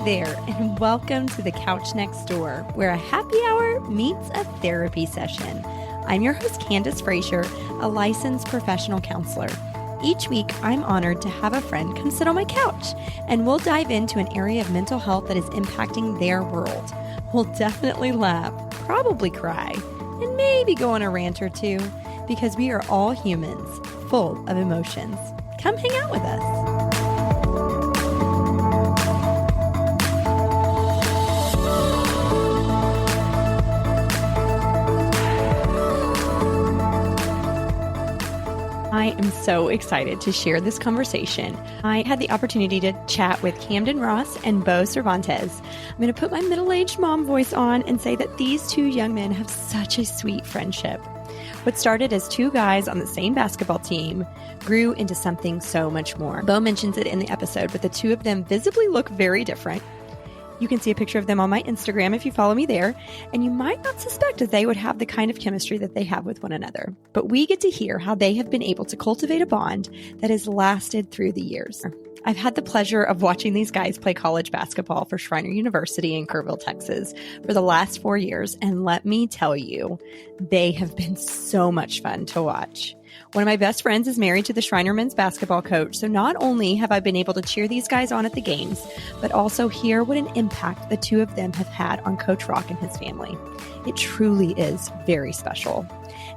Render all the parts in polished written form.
there, and welcome to the Couch Next Door, where a happy hour meets a therapy session. I'm your host, Candace Frazier, a licensed professional counselor. Each week, I'm honored to have a friend come sit on my couch, and we'll dive into an area of mental health that is impacting their world. We'll definitely laugh, probably cry, and maybe go on a rant or two, because we are all humans, full of emotions. Come hang out with us. I am so excited to share this conversation. I had the opportunity to chat with Kamden Ross and Beau Cervantes. I'm going to put my middle-aged mom voice on and say that these two young men have such a sweet friendship. What started as two guys on the same basketball team grew into something so much more. Beau mentions it in the episode, but the two of them visibly look very different. You can see a picture of them on my Instagram if you follow me there, and you might not suspect that they would have the kind of chemistry that they have with one another. But we get to hear how they have been able to cultivate a bond that has lasted through the years. I've had the pleasure of watching these guys play college basketball for Schreiner University in Kerrville, Texas for the last 4 years, and let me tell you, they have been so much fun to watch. One of my best friends is married to the Schreiner men's basketball coach, so not only have I been able to cheer these guys on at the games, but also hear what an impact the two of them have had on Coach Rock and his family. It truly is very special.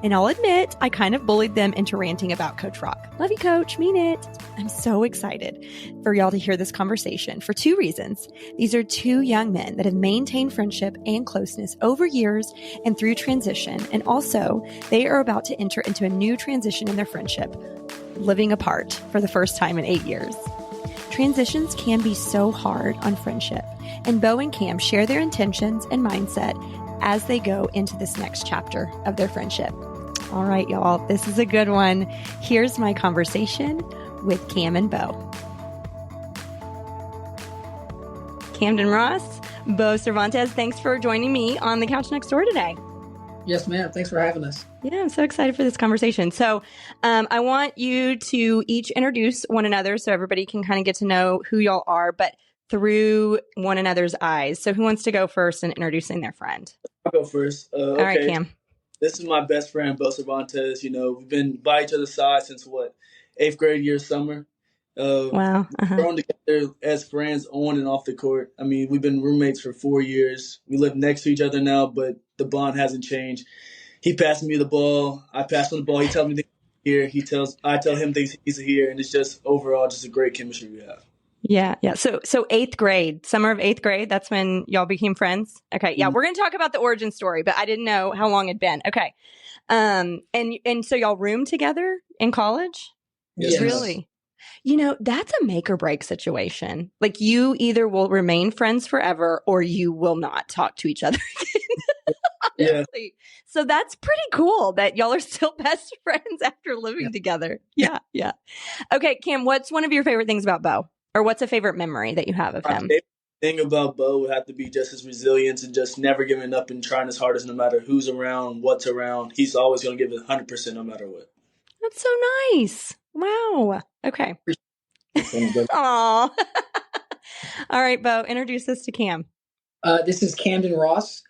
And I'll admit, I kind of bullied them into ranting about Coach Rock. Love you, Coach. Mean it. I'm so excited for y'all to hear this conversation for two reasons. These are two young men that have maintained friendship and closeness over years and through transition. And also, they are about to enter into a new transition in their friendship, living apart for the first time in 8 years. Transitions can be so hard on friendship, and Beau and Cam share their intentions and mindset as they go into this next chapter of their friendship. All right, y'all, this is a good one. Here's my conversation with Cam and Beau. Kamden Ross, Beau Cervantes, thanks for joining me on the Couch Next Door today. Yes, ma'am. Thanks for having us. Yeah, I'm so excited for this conversation. So I want you to each introduce one another so everybody can kind of get to know who y'all are, but through one another's eyes. So who wants to go first in introducing their friend? I'll go first. All right, Cam. This is my best friend, Beau Cervantes. You know, we've been by each other's side since, 8th grade year summer. Wow. Grown together as friends on and off the court. I mean, we've been roommates for 4 years. We live next to each other now, but the bond hasn't changed. He passes me the ball. I pass him the ball. He tells me things here. I tell him things he's here. And it's just overall just a great chemistry we have. Yeah. So 8th grade, summer of 8th grade, that's when y'all became friends. Okay. Yeah. We're going to talk about the origin story, but I didn't know how long it'd been. Okay. And so y'all roomed together in college? Yes. Really? You know, that's a make or break situation. Like you either will remain friends forever or you will not talk to each other again. Yeah. So that's pretty cool that y'all are still best friends after living together. Yeah. Yeah. Okay. Cam, what's one of your favorite things about Beau? Or what's a favorite memory that you have of him? My favorite thing about Beau would have to be just his resilience and just never giving up and trying his hardest no matter who's around, what's around. He's always going to give it 100% no matter what. That's so nice. Wow. Okay. Aw. All right, Beau, introduce us to Cam. This is Kamden Ross.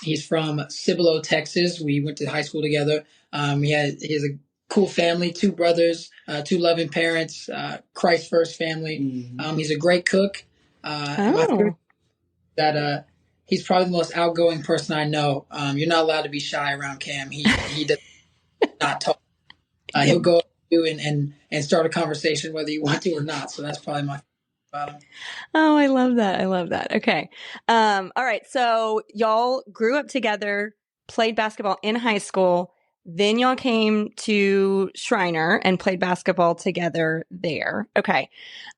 He's from Cibolo, Texas. We went to high school together. He has a cool family, 2 brothers, 2 loving parents, Christ first family. Mm-hmm. He's a great cook. That he's probably the most outgoing person I know. You're not allowed to be shy around Cam. He does not talk. He'll go up to you and start a conversation whether you want to or not. So that's probably my about him. Oh, I love that. I love that. Okay. All right. So y'all grew up together, played basketball in high school. Then y'all came to Schreiner and played basketball together there. Okay.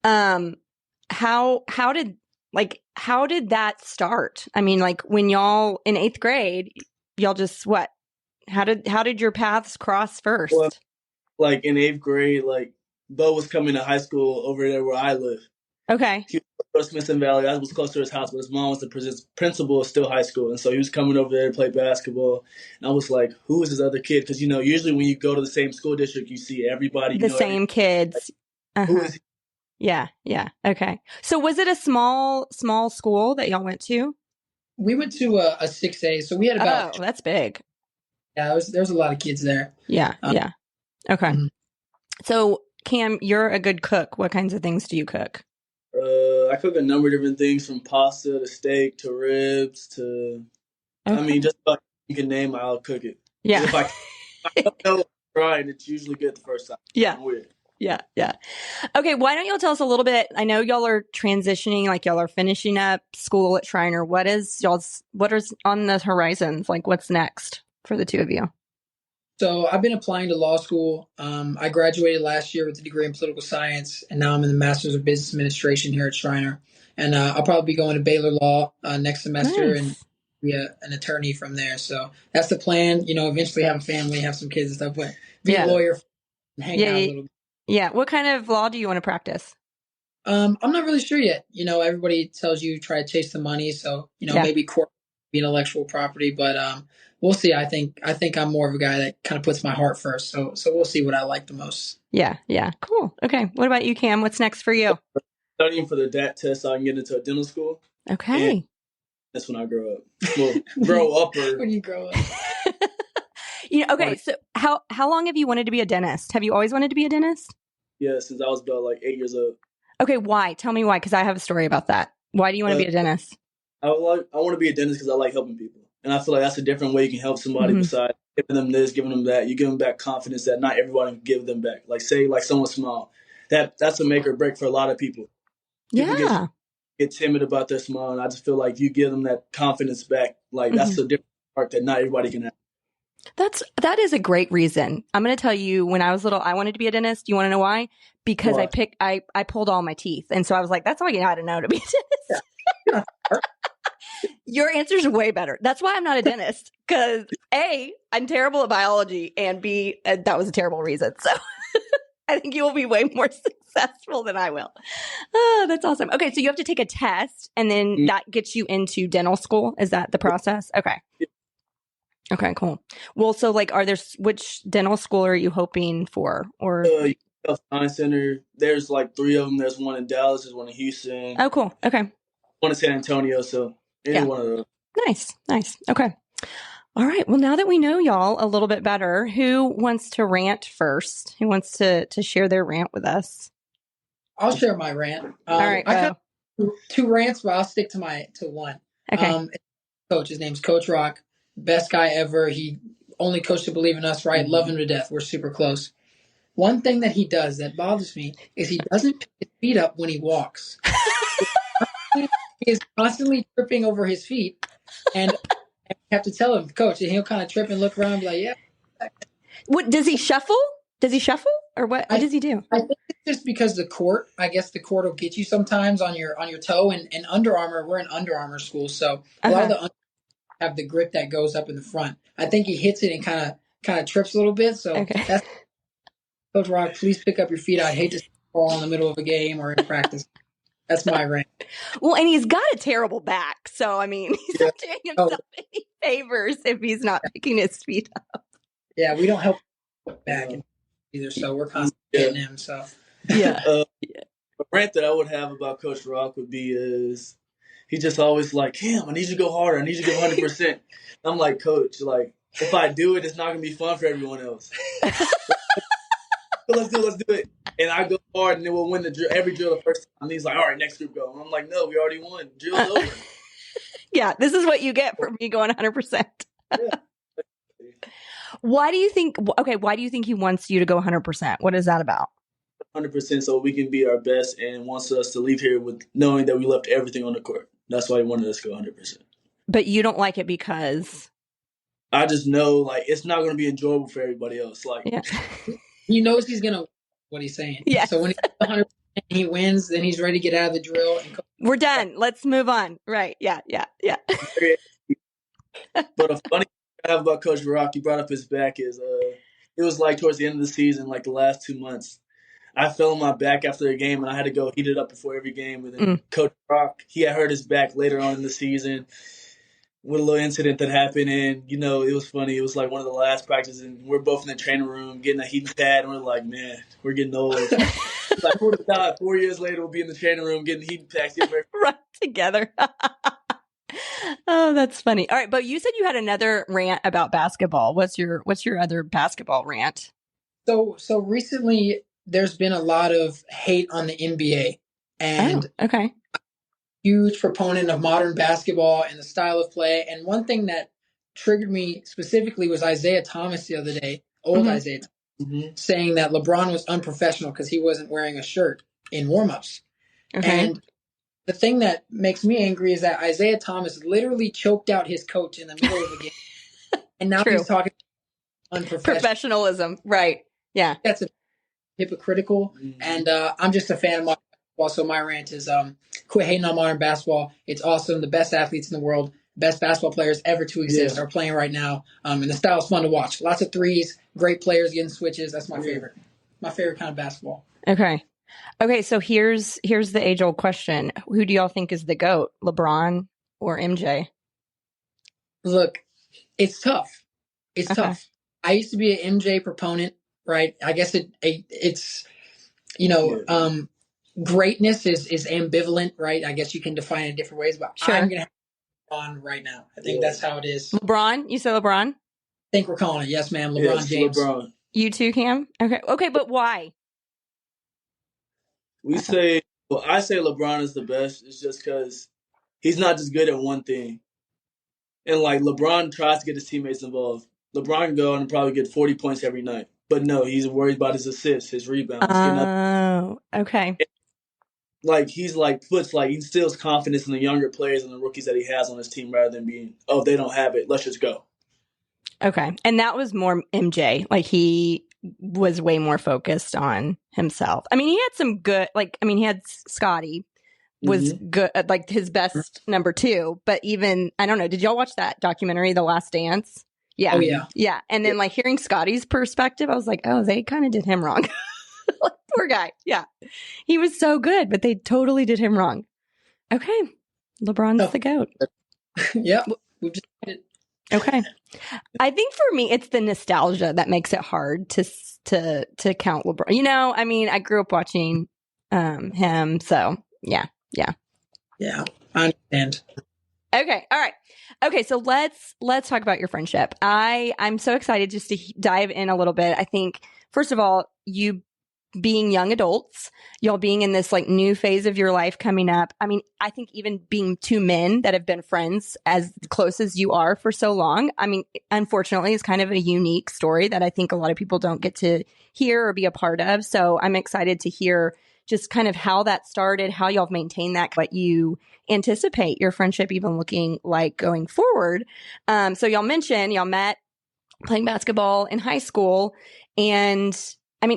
How did that start? I mean, like when y'all in 8th grade, y'all just what? How did your paths cross first? Well, like in 8th grade, like Beau was coming to high school over there where I live. Okay. He was from Smith Valley. I was close to his house, but his mom was the principal of Still High School. And so he was coming over there to play basketball. And I was like, who is this other kid? Because, you know, usually when you go to the same school district, you see everybody. The same kids. Like, who is he? Yeah. Yeah. Okay. So was it a small school that y'all went to? We went to a 6A, so we had about, Oh, that's big. yeah, there's a lot of kids there. Yeah. Yeah. Okay. Mhm. So Cam, you're a good cook. What kinds of things do you cook? I cook a number of different things from pasta to steak to ribs to, I Okay. mean, just about you can name, I'll cook it. Yeah. If I don't know what I'm trying, it's usually good the first time. Yeah. I'm weird. Yeah. Yeah. Okay. Why don't y'all tell us a little bit? I know y'all are transitioning, like y'all are finishing up school at Shriner. What is on the horizons? Like what's next for the two of you? So I've been applying to law school. I graduated last year with a degree in political science, and now I'm in the Master's of Business Administration here at Shriner. And I'll probably be going to Baylor Law next semester and Nice. be an attorney from there. So that's the plan. Eventually have a family, have some kids and stuff, but be Yeah. a lawyer and hang out a Yeah. little bit. Yeah. What kind of law do you want to practice? I'm not really sure yet. Everybody tells you try to chase the money, so Yeah. maybe court, be intellectual property, but we'll see. I think I'm more of a guy that kind of puts my heart first. So we'll see what I like the most. Yeah. Yeah. Cool. Okay. What about you, Cam? What's next for you? Studying for the DAT test so I can get into a dental school. Okay. And that's when I grow up. Well, grow up or When you grow up. Okay. So how long have you wanted to be a dentist? Have you always wanted to be a dentist? yeah, since I was about like 8 years old. Okay. Why? Tell me why, because I have a story about that. Why do you want to be a dentist? I want to be a dentist because I like helping people, and I feel like that's a different way you can help somebody besides giving them this, giving them that. You give them back confidence that not everybody can give them back. Like say, like someone smile, that's a make or break for a lot of people. People get timid about their smile, and I just feel like you give them that confidence back. Like that's a different part that not everybody can have. That is a great reason. I'm going to tell you, when I was little, I wanted to be a dentist. You want to know why? Because Why? I pulled all my teeth. And so I was like, that's all you got to know to be a dentist. Yeah. Your answer's way better. That's why I'm not a dentist. Because A, I'm terrible at biology, and B, that was a terrible reason. So I think you will be way more successful than I will. Oh, that's awesome. Okay, so you have to take a test, and then that gets you into dental school. Is that the process? Okay. Okay, cool. Well, so like, which dental school are you hoping for? Or Science Center. There's like 3 of them. There's one in Dallas. There's one in Houston. Oh, cool. Okay. One in San Antonio. So any one of those. Nice. Okay. All right. Well, now that we know y'all a little bit better, who wants to rant first? Who wants to share their rant with us? I'll share my rant. All right. I have 2 rants, but I'll stick to one. Okay. Coach, his name's Coach Rock. Best guy ever. He only coached to believe in us, right? Love him to death. We're super close. One thing that he does that bothers me is he doesn't pick his feet up when he walks. He is constantly tripping over his feet, and I have to tell him, Coach, and he'll kind of trip and look around and be like, yeah. What does he shuffle? Or what? What does he do? I think it's just because the court will get you sometimes on your toe, and Under Armour, we're an Under Armour school, so a lot of the have the grip that goes up in the front. I think he hits it and kind of trips a little bit. So that's Coach Rock. Please pick up your feet. I'd hate to fall in the middle of a game or in practice. That's my rant. Well, and he's got a terrible back, so I mean, he's not doing himself any favors if he's not picking his feet up. Yeah, we don't help back either, so we're constantly getting him. So a rant that I would have about Coach Rock would be is he just always like, Cam, I need you to go harder. I need you to go 100%. I'm like, Coach, like, if I do it, it's not going to be fun for everyone else. Let's do it. And I go hard, and then we'll win every drill the first time. And he's like, all right, next group go. And I'm like, no, we already won. Drill's over. Yeah, this is what you get for me going 100%. Yeah. Why do you think he wants you to go 100%? What is that about? 100% so we can be our best, and wants us to leave here with knowing that we left everything on the court. That's why he wanted us to go 100%. But you don't like it because? I just know, like, it's not going to be enjoyable for everybody else. Like, he knows he's going to what he's saying. Yeah. So when he's 100%, he wins, then he's ready to get out of the drill. We're done. Let's move on. Right. Yeah. But a funny thing I have about Coach Rock, he brought up his back, is it was like towards the end of the season, like the last 2 months, I fell on my back after a game, and I had to go heat it up before every game. And then Coach Rock, he had hurt his back later on in the season with a little incident that happened. And, you know, it was funny. It was like one of the last practices, and we're both in the training room getting a heating pad, and we're like, man, we're getting old. Like, who would have thought 4 years later we'll be in the training room getting heat packs? Right together. Oh, that's funny. All right, but you said you had another rant about basketball. What's your other basketball rant? So recently there's been a lot of hate on the NBA, and okay. Huge proponent of modern basketball and the style of play. And one thing that triggered me specifically was Isaiah Thomas the other day, Isaiah Thomas, saying that LeBron was unprofessional because he wasn't wearing a shirt in warmups. Okay. And the thing that makes me angry is that Isaiah Thomas literally choked out his coach in the middle of a game. And now he's talking unprofessional. Professionalism. Right. Yeah. That's hypocritical. And I'm just a fan of modern basketball. So my rant is quit hating on modern basketball. It's awesome. The best athletes in the world, best basketball players ever to exist are playing right now. And the style is fun to watch. Lots of threes, great players getting switches. That's my favorite. My favorite kind of basketball. Okay. So here's the age-old question. Who do y'all think is the GOAT, LeBron or MJ? Look, it's tough. It's tough. I used to be an MJ proponent, right? I guess it's greatness is ambivalent, right? I guess you can define it in different ways, but I'm going to have LeBron right now. I think that's how it is. LeBron? You said LeBron? I think we're calling it. Yes, ma'am. LeBron James. LeBron. You too, Cam? Okay, but why? I say LeBron is the best. It's just because he's not just good at one thing. And like LeBron tries to get his teammates involved. LeBron can go and probably get 40 points every night. But no, he's worried about his assists, his rebounds. Oh, okay. Like he instills confidence in the younger players and the rookies that he has on his team rather than being, they don't have it, let's just go. Okay. And that was more MJ. Like he was way more focused on himself. I mean, he had some good, he had Scotty was good, like his best number 2. But even, I don't know, did y'all watch that documentary, The Last Dance? Yeah. Oh, yeah. Yeah. And then hearing Scotty's perspective, I was like, oh, they kind of did him wrong. Poor guy. Yeah. He was so good, but they totally did him wrong. Okay. LeBron's the GOAT. Yeah. We've just did it. Okay. I think for me, it's the nostalgia that makes it hard to count LeBron. I grew up watching him. So yeah. Yeah. I understand. Okay. All right. Okay. So let's talk about your friendship. I'm so excited just to dive in a little bit. I think, first of all, you being young adults, y'all being in this new phase of your life coming up. I mean, I think even being 2 men that have been friends as close as you are for so long, I mean, unfortunately, it's kind of a unique story that I think a lot of people don't get to hear or be a part of. So I'm excited to hear just kind of how that started, how y'all have maintained that, what you anticipate your friendship even looking like going forward. So y'all mentioned y'all met playing basketball in high school, and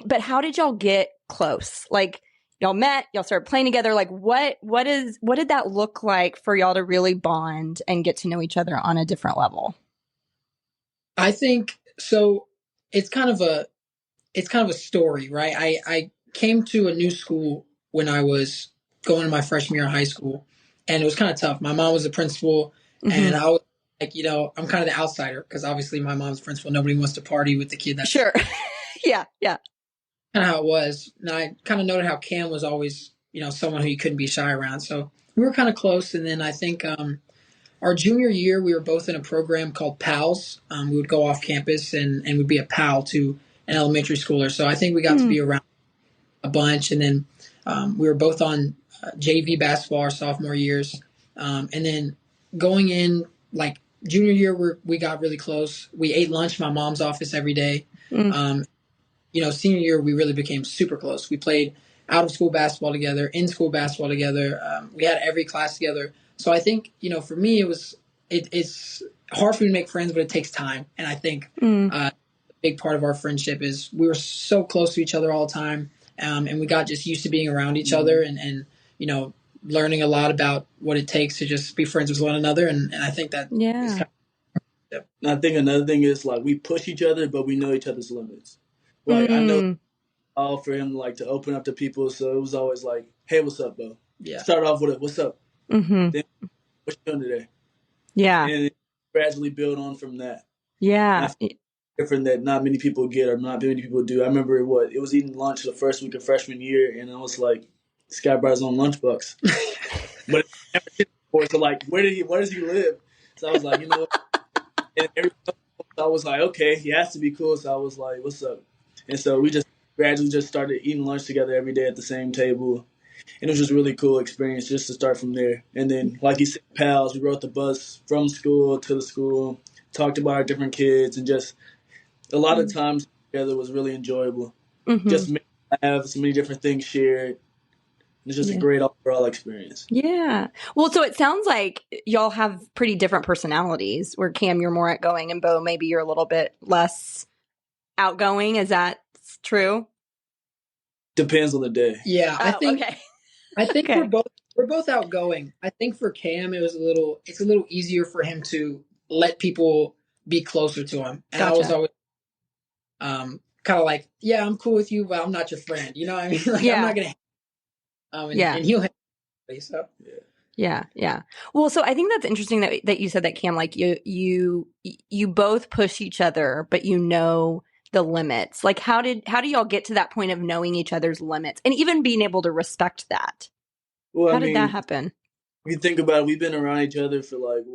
but how did y'all get close? Y'all met, y'all started playing together. What did that look like for y'all to really bond and get to know each other on a different level? I think so. It's kind of a story, right? I came to a new school when I was going to my freshman year of high school, and it was kind of tough. My mom was the principal, and I was I'm kind of the outsider because obviously my mom's the principal. Nobody wants to party with the kid. That's sure. Yeah. Kind of how it was. And I kind of noted how Cam was always, someone who you couldn't be shy around. So we were kind of close. And then I think our junior year, we were both in a program called PALS. We would go off campus and would be a pal to an elementary schooler. So I think we got to be around a bunch. And then we were both on JV basketball our sophomore years. And then going in, junior year, we got really close. We ate lunch in my mom's office every day. Senior year, we really became super close. We played out of school basketball together, in school basketball together. We had every class together. So I think, for me, it's hard for me to make friends, but it takes time. And I think a big part of our friendship is we were so close to each other all the time. And we got just used to being around each other and learning a lot about what it takes to just be friends with one another. And I think that is kind of, And I think another thing is we push each other, but we know each other's limits. I know all for him to open up to people, so it was always hey, what's up, Beau? Yeah. Start off with what's up? Then what you doing today? Yeah. And gradually build on from that. Yeah. different that not many people get or not many people do. I remember it was eating lunch the first week of freshman year, and I was like, this guy brought his own lunchbox. But I never did before, so like, where does he live? So I was like, you know what? And I was like, okay, he has to be cool. So I was like, what's up? And so we just gradually just started eating lunch together every day at the same table. And it was just a really cool experience just to start from there. And then, like you said, pals, we rode the bus from school to the school, talked about our different kids, and just a lot of times together was really enjoyable. Just have so many different things shared. It's just a great overall experience. Yeah. Well, so it sounds like y'all have pretty different personalities where Cam, you're more outgoing, and Beau, maybe you're a little bit less outgoing. Is that true? Depends on the day. Yeah, I think Okay. we're both outgoing. I think for Cam it's a little easier for him to let people be closer to him. And I was always kind of like, yeah, I'm cool with you, but I'm not your friend. You know what I mean? Like I'm not gonna and he'll have me, so Yeah. Well, so I think that's interesting that you said that, Cam, like you both push each other, but you know the limits. Like how do y'all get to that point of knowing each other's limits and even being able to respect that? Well, how did that happen? If you think about it, we've been around each other for like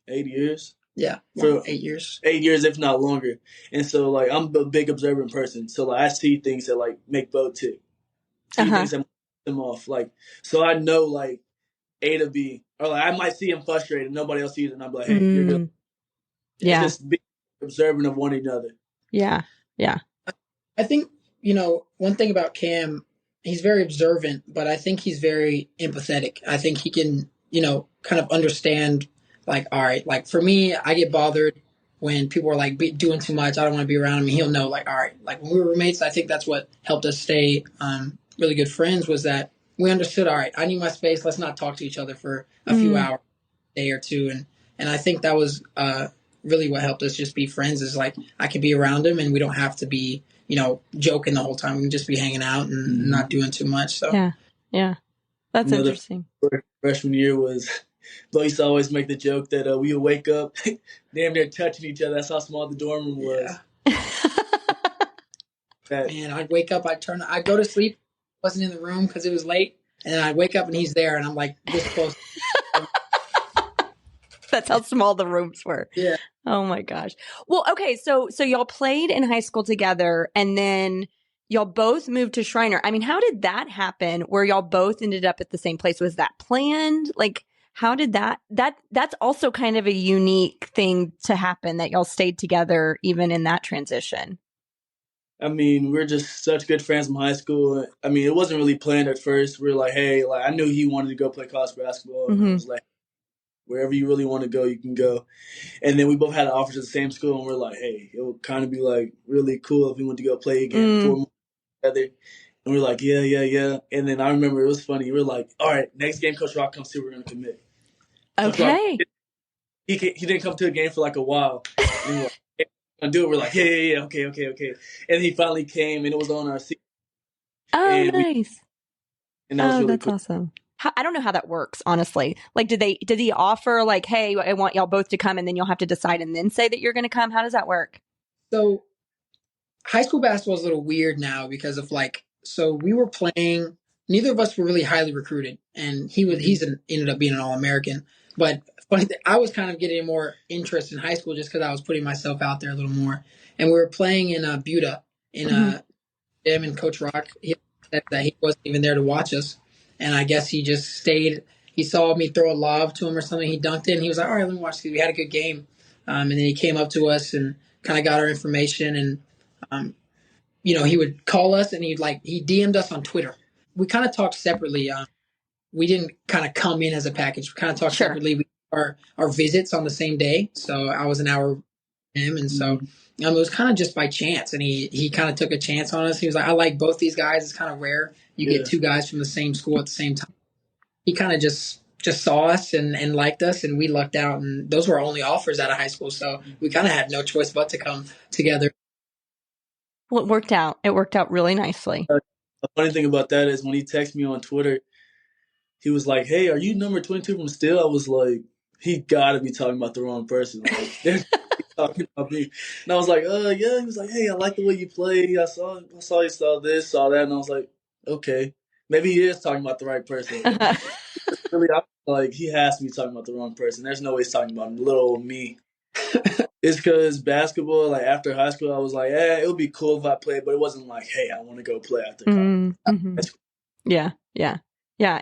8 years? Yeah, for 8 years. 8 years, if not longer. And so like I'm a big observant person. So like I see things that like make Beau tick. See things that make him off. Like so I know like A to B. Or like I might see him frustrated and nobody else sees it and I'm like, hey, you're good. Yeah. It's just being observant of one another. Yeah. I think, one thing about Cam, he's very observant, but I think he's very empathetic. I think he can, kind of understand, like, all right, like for me, I get bothered when people are like doing too much. I don't want to be around him. He'll know, like, all right, like when we were roommates, I think that's what helped us stay really good friends was that we understood, all right, I need my space. Let's not talk to each other for a few hours, a day or two. And I think that was really what helped us just be friends is like I could be around him and we don't have to be, joking the whole time. We can just be hanging out and not doing too much. So yeah. That's interesting. Freshman year was, Beau used to always make the joke that we would wake up damn near touching each other. That's how small the dorm room was. Man, I'd wake up, I'd go to sleep, wasn't in the room because it was late, and then I'd wake up and he's there, and I'm like this close. That's how small the rooms were. Yeah. Oh my gosh. Well, okay. So y'all played in high school together and then y'all both moved to Shriner. I mean, how did that happen where y'all both ended up at the same place? Was that planned? Like, how did that's also kind of a unique thing to happen that y'all stayed together even in that transition. I mean, we're just such good friends from high school. I mean, it wasn't really planned at first. We were like, hey, like I knew he wanted to go play college basketball. And I was like, wherever you really want to go, you can go. And then we both had offers at the same school, and we're like, hey, it would kind of be like really cool if we went to go play again 4 months together. And we're like, yeah. And then I remember it was funny. We were like, all right, next game Coach Rock comes to, we're going to commit. Okay. He didn't come to a game for like a while. And we were like, hey, we're going to do it. We're like, yeah, okay. And he finally came, and it was on our seat. Oh, nice. And that was really that's cool. Awesome. I don't know how that works, honestly. Like, did he offer like, hey, I want y'all both to come and then you'll have to decide and then say that you're going to come? How does that work? So high school basketball is a little weird now because of so we were playing, neither of us were really highly recruited and ended up being an All-American. But funny, I was kind of getting more interest in high school just because I was putting myself out there a little more. And we were playing in Buda in him and Coach Rock. He said that he wasn't even there to watch us. And I guess he just stayed. He saw me throw a lob to him or something. He dunked it, and he was like, all right, let me watch this. We had a good game. And then he came up to us and kind of got our information. And, he would call us, and he DM'd us on Twitter. We kind of talked separately. We didn't kind of come in as a package. We kind of talked separately. We our visits on the same day. So I was an hour with him. And so it was kind of just by chance. And he kind of took a chance on us. He was like, I like both these guys. It's kind of rare. You get two guys from the same school at the same time. He kind of just saw us and liked us, and we lucked out. And those were our only offers out of high school, so we kind of had no choice but to come together. Well, it worked out. It worked out really nicely. The funny thing about that is when he texted me on Twitter, he was like, hey, are you number 22 from Still? I was like, he gotta be talking about the wrong person. Like, there's talking about me. And I was like, yeah. He was like, hey, I like the way you play. I saw you saw this, saw that. And I was like, okay. Maybe he is talking about the right person. But really, I like, he has to be talking about the wrong person. There's no way he's talking about little old me. It's because basketball, like after high school, I was like, it would be cool if I played, but it wasn't like, hey, I want to go play after college. Mm-hmm. Yeah.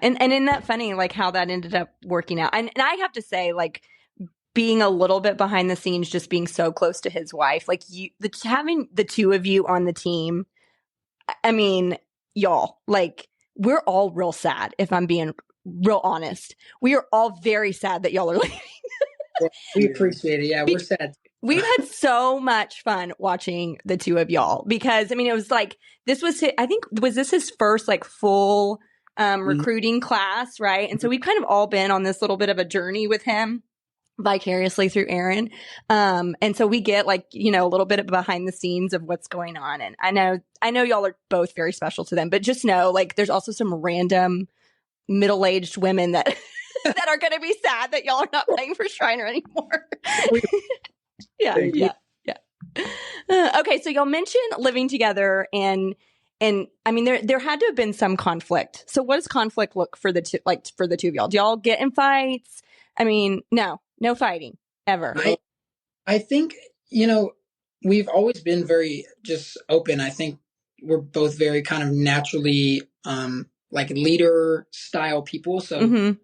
And isn't that funny, like how that ended up working out? And I have to say, like, being a little bit behind the scenes, just being so close to his wife, like having the two of you on the team. I mean, y'all, like, we're all real sad. If I'm being real honest, we are all very sad that y'all are leaving. We appreciate it. Yeah, we're sad. We've had so much fun watching the two of y'all because, I mean, it was like, this was his first like full recruiting class, right? And so we've kind of all been on this little bit of a journey with him vicariously through Aaron. And so we get like, a little bit of behind the scenes of what's going on. And I know y'all are both very special to them, but just know, like, there's also some random middle-aged women that that are going to be sad that y'all are not playing for Shriner anymore. Yeah. Okay, so y'all mentioned living together, and I mean, there had to have been some conflict. So what does conflict look for the two of y'all? Do y'all get in fights? I mean, no fighting ever. I think, we've always been very just open. I think we're both very kind of naturally like leader style people. So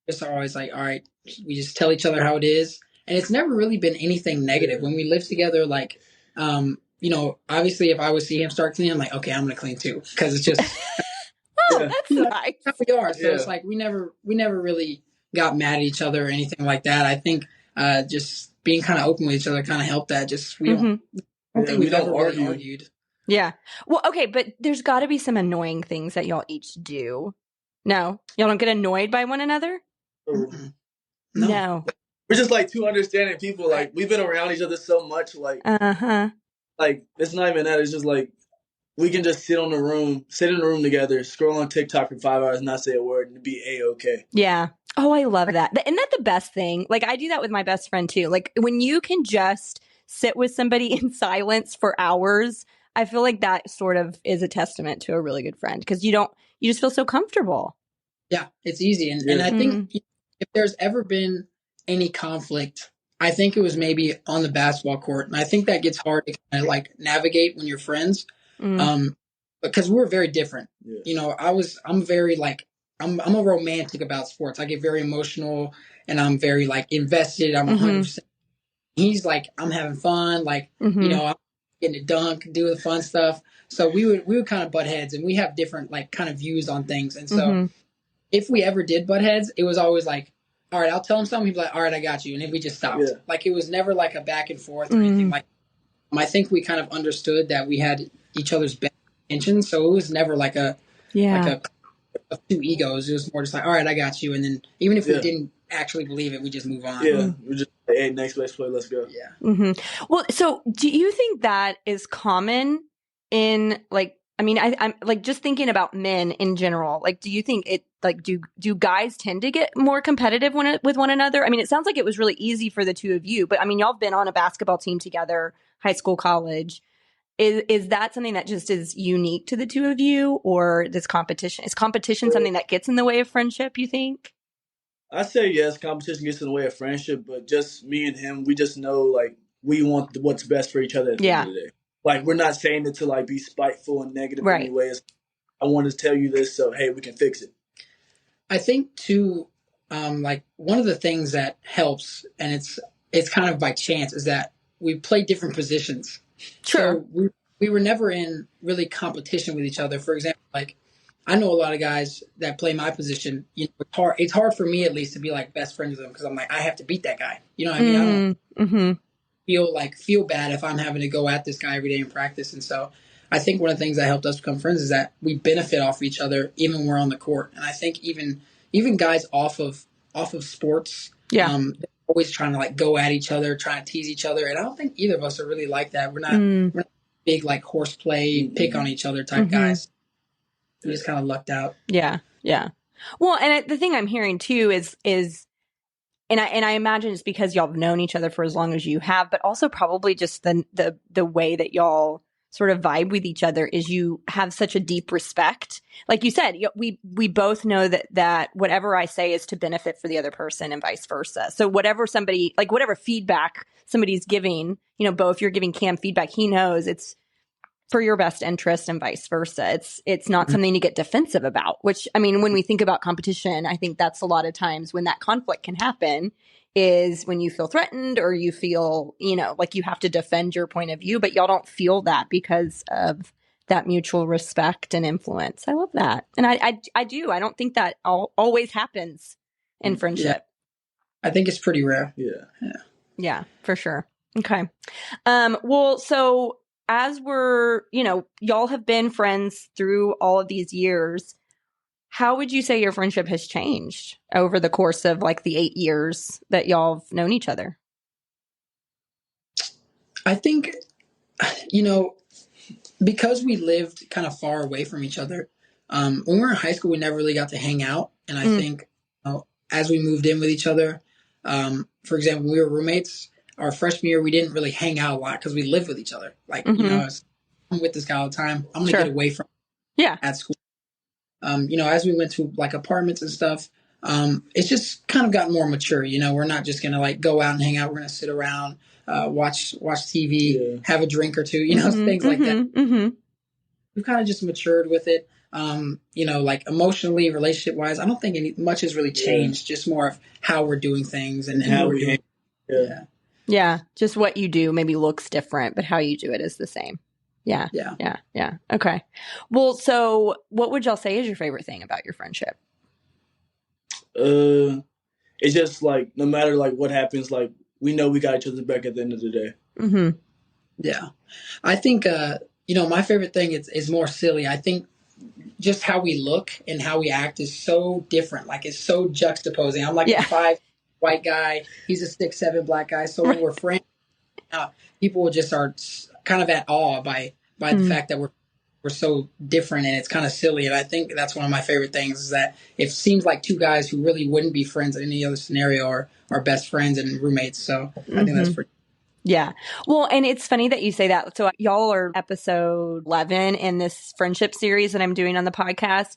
it's always like, all right, we just tell each other how it is. And it's never really been anything negative. When we live together, like, obviously if I would see him start cleaning, I'm like, okay, I'm going to clean too. Because it's just, that's nice. That's how we are. So it's like, we never really got mad at each other or anything like that. I think just being kind of open with each other kind of helped that. Just, I don't think we've ever really argued. Yeah. Well, okay, but there's got to be some annoying things that y'all each do. No? Y'all don't get annoyed by one another? No. We're just like two understanding people. Like, we've been around each other so much. Like, like, it's not even that. It's just like, we can just sit in the room together, scroll on TikTok for 5 hours, not say a word, and be A-okay. Yeah. Oh, I love that. Isn't that the best thing? Like, I do that with my best friend too. Like, when you can just sit with somebody in silence for hours, I feel like that sort of is a testament to a really good friend, because you just feel so comfortable. Yeah, it's easy. And I think if there's ever been any conflict, I think it was maybe on the basketball court. And I think that gets hard to kind of like navigate when you're friends. Because we're very different. Yeah. I'm very like, I'm a romantic about sports. I get very emotional and I'm very like invested. I'm 100%. He's like, I'm having fun. Like, I'm getting to dunk, do the fun stuff. So we would kind of butt heads, and we have different like kind of views on things. And so if we ever did butt heads, it was always like, all right, I'll tell him something. He'd be like, all right, I got you. And then we just stopped. Yeah. Like, it was never like a back and forth or anything like that. I think we kind of understood that we had each other's best intentions. So it was never like a two egos. It was more just like, all right, I got you. And then even if we didn't actually believe it, we just move on. Yeah, we just, hey, next play, let's go. Yeah. Well, so do you think that is common in, like, I mean, I'm like just thinking about men in general. Like, do you think it, like, do guys tend to get more competitive with one another? I mean, it sounds like it was really easy for the two of you, but I mean, y'all have been on a basketball team together, high school, college. Is that something that just is unique to the two of you, or this competition? Is competition something that gets in the way of friendship, you think? I say yes, competition gets in the way of friendship, but just me and him, we just know, like, we want what's best for each other at the end of the day. Like, we're not saying it to, like, be spiteful and negative in any ways. I want to tell you this, so, hey, we can fix it. I think, too, like, one of the things that helps, and it's kind of by chance, is that we play different positions. Sure. So we were never in really competition with each other. For example, like, I know a lot of guys that play my position. It's hard for me, at least, to be like best friends with them, because I'm like, I have to beat that guy. You know what I mean? I don't feel bad if I'm having to go at this guy every day in practice. And so I think one of the things that helped us become friends is that we benefit off of each other even when we're on the court. And I think even guys off of sports, they're always trying to like go at each other, trying to tease each other. And I don't think either of us are really like that. We're not big like horseplay, pick on each other type guys. We just kind of lucked out. Yeah. Well, and the thing I'm hearing too is, And I imagine it's because y'all have known each other for as long as you have, but also probably just the way that y'all sort of vibe with each other is you have such a deep respect. Like you said, we both know that whatever I say is to benefit for the other person and vice versa. So whatever feedback somebody's giving, Beau, if you're giving Cam feedback, he knows it's for your best interest and vice versa. It's not something to get defensive about, which, I mean, when we think about competition, I think that's a lot of times when that conflict can happen is when you feel threatened or you feel, like you have to defend your point of view, but y'all don't feel that because of that mutual respect and influence. I love that. And I do. I don't think that always happens in friendship. Yeah. I think it's pretty rare. Yeah, for sure. Okay. Well, so as we're, y'all have been friends through all of these years, how would you say your friendship has changed over the course of like the 8 years that y'all have known each other? I think, because we lived kind of far away from each other, when we were in high school, we never really got to hang out. And I think as we moved in with each other, for example, when we were roommates, our freshman year, we didn't really hang out a lot because we lived with each other. Like, I'm with this guy all the time. I'm going to get away from him at school. As we went to like apartments and stuff, it's just kind of gotten more mature. We're not just going to like go out and hang out. We're going to sit around, watch TV, have a drink or two, things like that. We've kind of just matured with it. Like emotionally, relationship wise, I don't think much has really changed. Just more of how we're doing things and how we're doing. Yeah. Just what you do maybe looks different, but how you do it is the same. Yeah. Okay. Well, so what would y'all say is your favorite thing about your friendship? It's just like, no matter like what happens, like we know we got each other back at the end of the day. Yeah. I think, my favorite thing is more silly. I think just how we look and how we act is so different. Like it's so juxtaposing. I'm like a 5 white guy. He's a 6'7" black guy. So when we're friends, people just are kind of at awe by the fact that we're so different, and it's kind of silly. And I think that's one of my favorite things is that it seems like two guys who really wouldn't be friends in any other scenario are best friends and roommates. So I think that's pretty. Yeah. Well, and it's funny that you say that. So y'all are episode 11 in this friendship series that I'm doing on the podcast.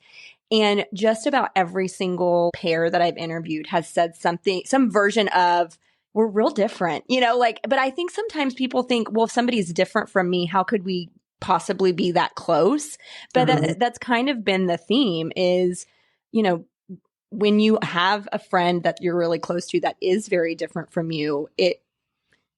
And just about every single pair that I've interviewed has said some version of, we're real different, but I think sometimes people think, well, if somebody's different from me, how could we possibly be that close? But that's kind of been the theme is, when you have a friend that you're really close to that is very different from you,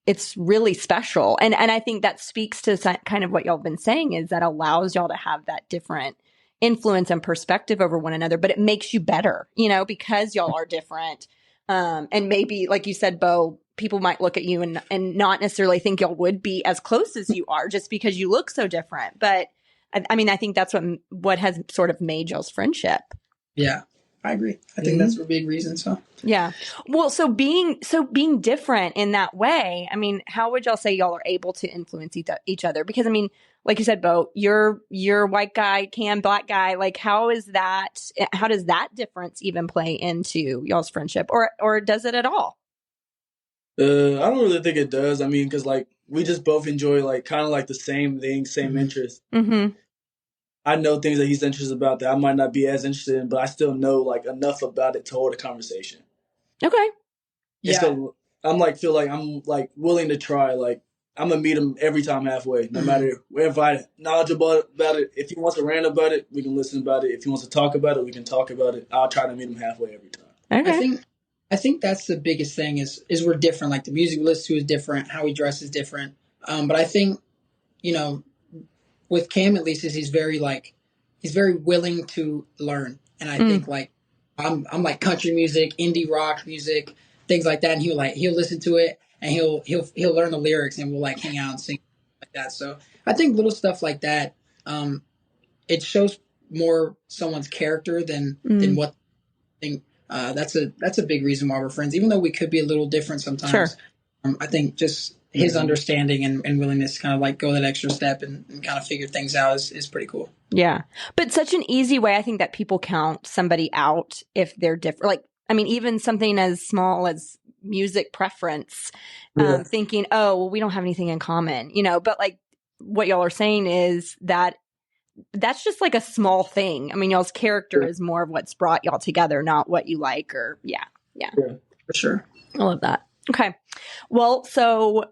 it's really special. And I think that speaks to kind of what y'all have been saying is that allows y'all to have that different influence and perspective over one another, but it makes you better, because y'all are different. And maybe, like you said, Beau, people might look at you and not necessarily think y'all would be as close as you are just because you look so different. But I mean, I think that's what has sort of made y'all's friendship. Yeah, I agree. I think that's a big reason. So yeah. Well, so being different in that way, I mean, how would y'all say y'all are able to influence each other? Because I mean, like you said, Beau, you're white guy, Cam, black guy. Like, how does that difference even play into y'all's friendship, or does it at all? I don't really think it does. I mean, because like we just both enjoy like kind of like the same things, same interests. I know things that he's interested about that I might not be as interested in, but I still know like enough about it to hold a conversation. Okay. Yeah. So I'm like, feel like I'm like willing to try. Like I'm gonna meet him every time halfway, no matter if I'm knowledgeable about it. If he wants to rant about it, we can listen about it. If he wants to talk about it, we can talk about it. I'll try to meet him halfway every time. Okay. I think that's the biggest thing is we're different. Like the music we listen to is different, how we dress is different. But I think, with Cam at least is he's very willing to learn. And I think like I'm like country music, indie rock music, things like that. And he'll listen to it and he'll learn the lyrics and we'll like hang out and sing like that. So I think little stuff like that, it shows more someone's character than what I think. That's a big reason why we're friends, even though we could be a little different sometimes. Sure. I think just his understanding and willingness to kind of like go that extra step and kind of figure things out is pretty cool. Yeah. But such an easy way, I think, that people count somebody out if they're different. Like, I mean, even something as small as music preference, thinking, oh, well, we don't have anything in common, but like what y'all are saying is that's just like a small thing. I mean, y'all's character is more of what's brought y'all together, not what you like or yeah, for sure. I love that. Okay. Well, so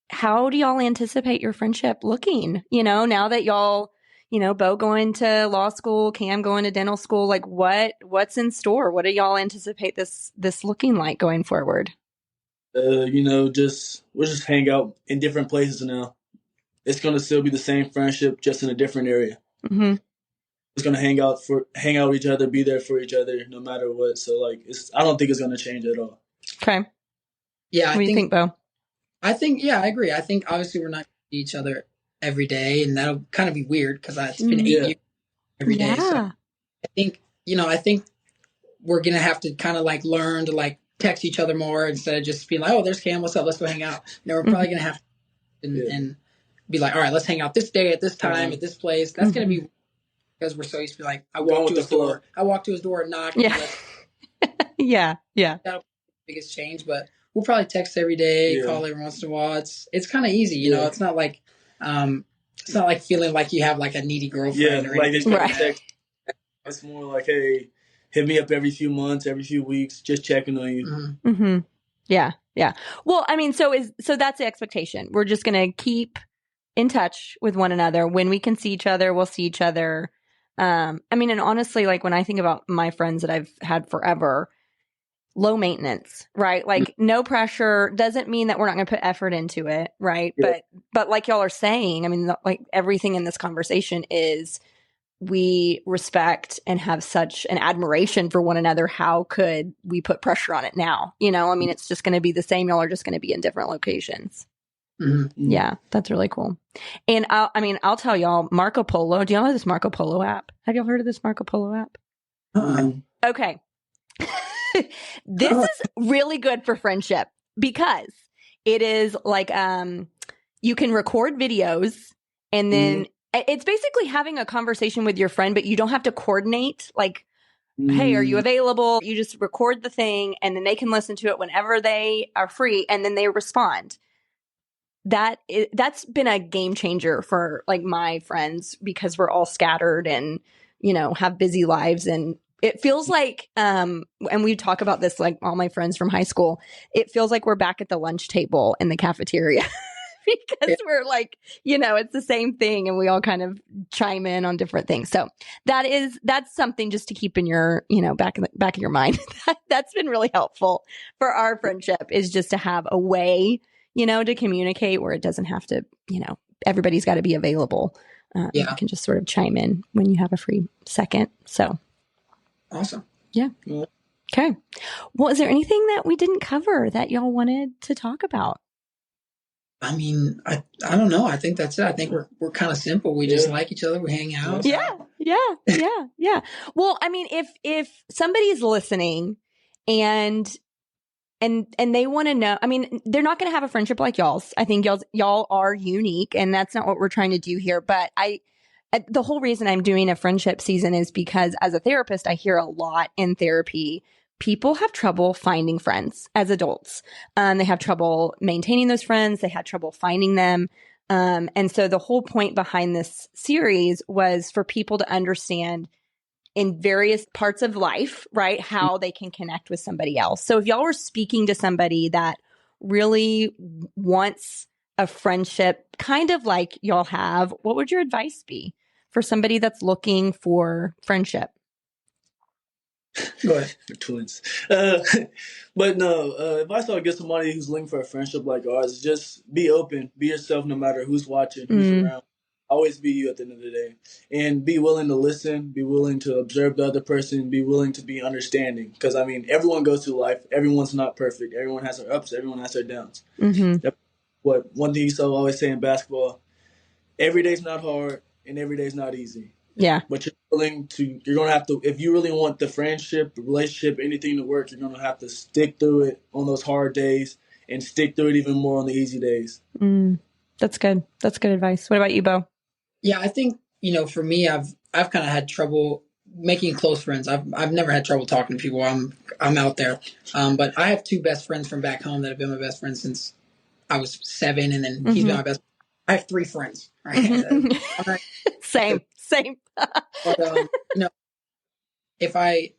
how do y'all anticipate your friendship looking, now that y'all, Beau going to law school, Cam going to dental school, like what's in store? What do y'all anticipate this looking like going forward? We'll just hang out in different places now. It's going to still be the same friendship, just in a different area. Mm-hmm. It's going to hang out with each other, be there for each other, no matter what. So, like, I don't think it's going to change at all. Okay. Yeah. What do you think, Beau? I think, I agree. I think obviously we're not going to see each other every day, and that'll kind of be weird because it's been 8 years every day. So I think, we're going to have to kind of like learn to like text each other more instead of just being like, oh, there's Cam, what's up? Let's go hang out. We're probably going to have to and be like, all right, let's hang out this day at this time at this place. That's going to be because we're so used to be like, I walk to his door and knock. Yeah. Yeah. That'll be the biggest change, but we'll probably text every day, call every once in a while. It's kind of easy, it's not like feeling like you have like a needy girlfriend or anything. Right. Text. It's more like, hey, hit me up every few months, every few weeks, just checking on you. Mm-hmm. Mm-hmm. Yeah. Well, I mean, so that's the expectation. We're just going to keep in touch with one another. When we can see each other, we'll see each other. I mean, and honestly, like when I think about my friends that I've had forever, low maintenance, right? Like no pressure doesn't mean that we're not going to put effort into it, right? Yeah. But like y'all are saying, I mean, like everything in this conversation is we respect and have such an admiration for one another. How could we put pressure on it now? I mean, it's just going to be the same. Y'all are just going to be in different locations. Mm-hmm. Yeah, that's really cool. And I'll tell y'all, Marco Polo. Do y'all know this Marco Polo app? Have y'all heard of this Marco Polo app? Okay. This is really good for friendship because it is like you can record videos and then it's basically having a conversation with your friend, but you don't have to coordinate like, hey, are you available? You just record the thing and then they can listen to it whenever they are free and then they respond. That's been a game changer for like my friends because we're all scattered and, have busy lives. And it feels like, and we talk about this, like all my friends from high school, it feels like we're back at the lunch table in the cafeteria. Because we're like, it's the same thing and we all kind of chime in on different things. So that's something just to keep in your, back of your mind. That's been really helpful for our friendship is just to have a way, to communicate where it doesn't have to, everybody's got to be available. You can just sort of chime in when you have a free second. So. Awesome. Yeah. Okay. Well, is there anything that we didn't cover that y'all wanted to talk about? I mean, I don't know. I think that's it. I think we're kind of simple. We just like each other. We hang out. Yeah. Well, I mean, if somebody's listening and they want to know, I mean, they're not going to have a friendship like y'all's. I think y'all are unique and that's not what we're trying to do here. But the whole reason I'm doing a friendship season is because as a therapist, I hear a lot in therapy. People have trouble finding friends as adults. They have trouble maintaining those friends. They had trouble finding them. And so the whole point behind this series was for people to understand in various parts of life, right, how they can connect with somebody else. So if y'all were speaking to somebody that really wants a friendship kind of like y'all have, what would your advice be for somebody that's looking for friendship? Go ahead. We're twins. But no, if I saw get somebody who's looking for a friendship like ours, just be open, be yourself no matter who's watching, who's around. Always be you at the end of the day. And be willing to listen, be willing to observe the other person, be willing to be understanding. Because, I mean, everyone goes through life. Everyone's not perfect. Everyone has their ups. Everyone has their downs. That's what one thing you always say in basketball, every day's not hard and every day's not easy. Yeah. But you're going to have to, if you really want the friendship, the relationship, anything to work, you're going to have to stick through it on those hard days and stick through it even more on the easy days. That's good. That's good advice. What about you, Beau? Yeah, I think, for me, I've kind of had trouble making close friends. I've never had trouble talking to people. I'm out there. But I have two best friends from back home that have been my best friends since I was 7, and then he's been my best. I have 3 friends. Right? Same. But if I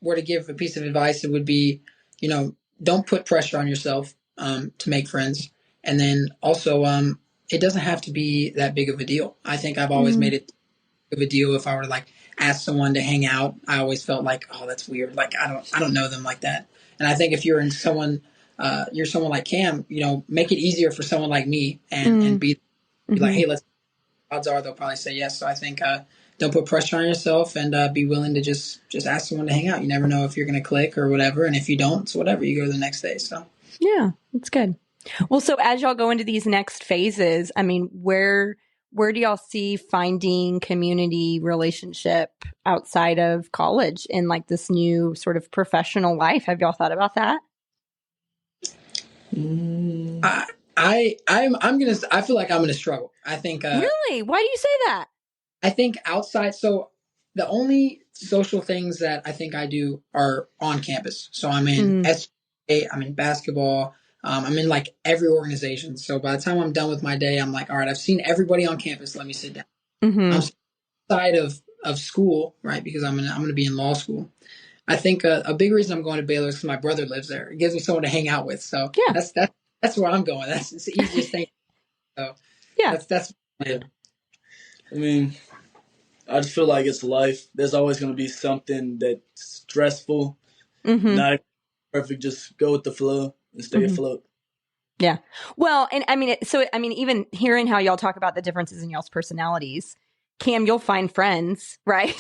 were to give a piece of advice, it would be, don't put pressure on yourself to make friends, and then also it doesn't have to be that big of a deal. I think I've always made it of a deal if I were to like ask someone to hang out. I always felt like, oh, that's weird. Like I don't know them like that. And I think if you're someone like Cam, make it easier for someone like me and be like, hey, odds are they'll probably say yes. So I think don't put pressure on yourself and be willing to just ask someone to hang out. You never know if you're going to click or whatever. And if you don't, it's whatever. You go to the next day. So yeah, that's good. Well, so as y'all go into these next phases, I mean, where do y'all see finding community relationship outside of college in like this new sort of professional life? Have y'all thought about that? I feel like I'm gonna struggle. I think really? Why do you say that? I think outside. So the only social things that I think I do are on campus. So I'm in SGA, I'm in basketball. I'm in like every organization. So by the time I'm done with my day, I'm like, all right, I've seen everybody on campus. Let me sit down. I'm outside of school, right? Because I'm going to be in law school. I think a big reason I'm going to Baylor is because my brother lives there. It gives me someone to hang out with. So yeah, that's where I'm going. That's the easiest thing. So yeah, that's. Yeah. I mean, I just feel like it's life. There's always going to be something that's stressful, not perfect. Just go with the flow and stay afloat. Yeah. Well, and I mean, even hearing how y'all talk about the differences in y'all's personalities, Cam, you'll find friends, right?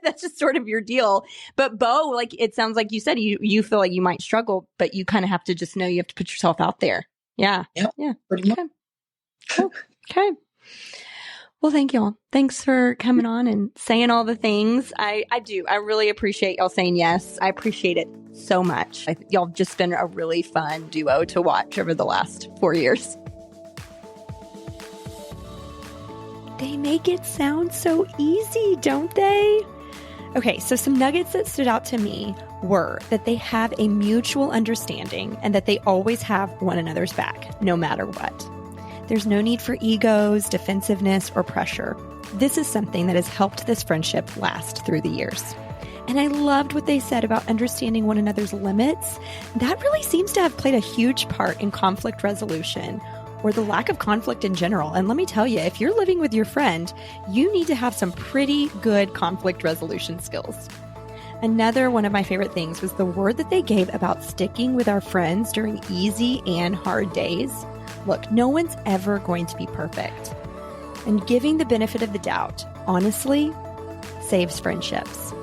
That's just sort of your deal. But Beau, like, it sounds like you said, you feel like you might struggle, but you kind of have to just know you have to put yourself out there. Yeah. Yeah. Pretty much. Cool. Okay. Well, thank y'all. Thanks for coming on and saying all the things. I do. I really appreciate y'all saying yes. I appreciate it so much. Y'all have just been a really fun duo to watch over the last 4 years. They make it sound so easy, don't they? Okay, so some nuggets that stood out to me were that they have a mutual understanding and that they always have one another's back, no matter what. There's no need for egos, defensiveness, or pressure. This is something that has helped this friendship last through the years. And I loved what they said about understanding one another's limits. That really seems to have played a huge part in conflict resolution, or the lack of conflict in general. And let me tell you, if you're living with your friend, you need to have some pretty good conflict resolution skills. Another one of my favorite things was the word that they gave about sticking with our friends during easy and hard days. Look, no one's ever going to be perfect. And giving the benefit of the doubt, honestly, saves friendships.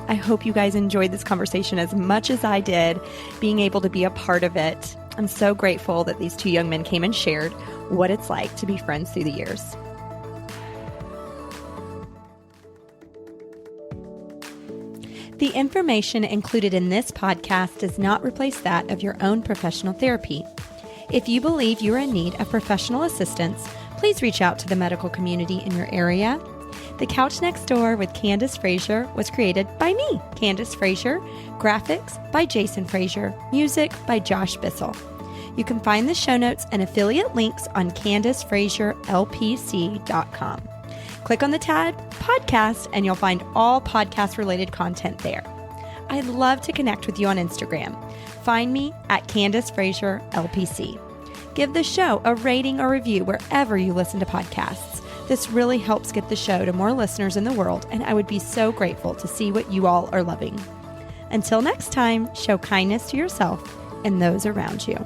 I hope you guys enjoyed this conversation as much as I did, being able to be a part of it. I'm so grateful that these two young men came and shared what it's like to be friends through the years. The information included in this podcast does not replace that of your own professional therapy. If you believe you are in need of professional assistance, please reach out to the medical community in your area. The Couch Next Door with Candace Frazier was created by me, Candace Frazier. Graphics by Jason Frazier. Music by Josh Bissell. You can find the show notes and affiliate links on CandaceFrazierLPC.com. Click on the tab Podcast and you'll find all podcast-related content there. I'd love to connect with you on Instagram. Find me at Candace Frazier LPC. Give the show a rating or review wherever you listen to podcasts. This really helps get the show to more listeners in the world, and I would be so grateful to see what you all are loving. Until next time, show kindness to yourself and those around you.